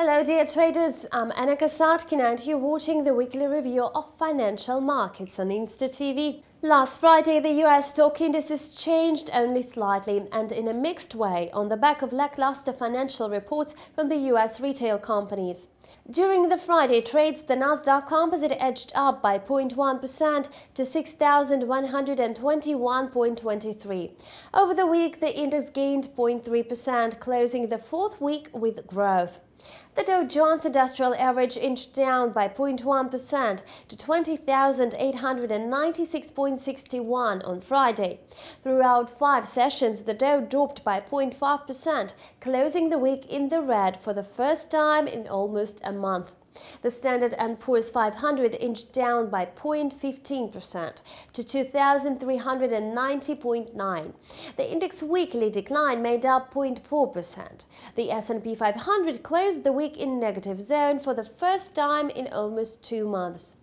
Hello dear traders, I'm Anna Kasatkina and you're watching the weekly review of financial markets on Insta TV. Last Friday, the US stock indices changed only slightly and in a mixed way on the back of lackluster financial reports from the US retail companies. During the Friday trades, the Nasdaq Composite edged up by 0.1% to 6,121.23. Over the week, the index gained 0.3%, closing the fourth week with growth. The Dow Jones Industrial Average inched down by 0.1% to 20,896.61 on Friday. Throughout 5 sessions, the Dow dropped by 0.5%, closing the week in the red for the first time in almost a month. The Standard & Poor's 500 inched down by 0.15% to 2,390.9. The index weekly decline made up 0.4%. The S&P 500 closed the week in negative zone for the first time in almost 2 months.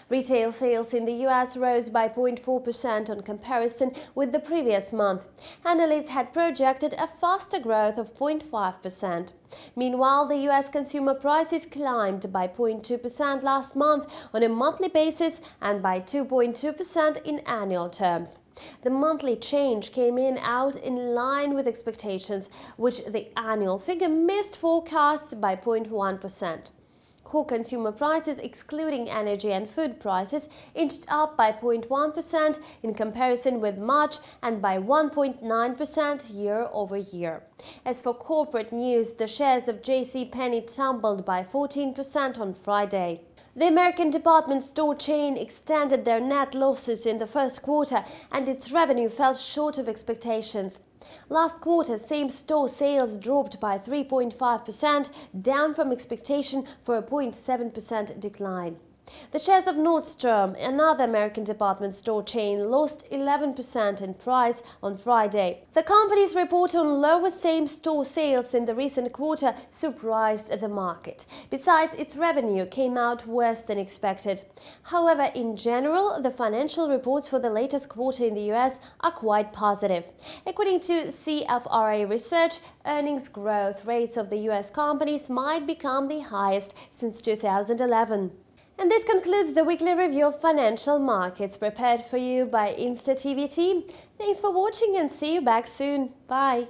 Retail sales in the US rose by 0.4% on comparison with the previous month. Analysts had projected a faster growth of 0.5%. Meanwhile, the US consumer prices climbed by 0.2% last month on a monthly basis and by 2.2% in annual terms. The monthly change came out in line with expectations, which the annual figure missed forecasts by 0.1%. Core consumer prices, excluding energy and food prices, inched up by 0.1% in comparison with March and by 1.9% year-over-year. As for corporate news, the shares of JCPenney tumbled by 14% on Friday. The American department store chain extended their net losses in the first quarter and its revenue fell short of expectations. Last quarter, same-store sales dropped by 3.5%, down from expectation for a 0.7% decline. The shares of Nordstrom, another American department store chain, lost 11% in price on Friday. The company's report on lower same-store sales in the recent quarter surprised the market. Besides, its revenue came out worse than expected. However, in general, the financial reports for the latest quarter in the US are quite positive. According to CFRA research, earnings growth rates of the US companies might become the highest since 2011. And this concludes the weekly review of financial markets prepared for you by Insta TV team. Thanks for watching and see you back soon. Bye!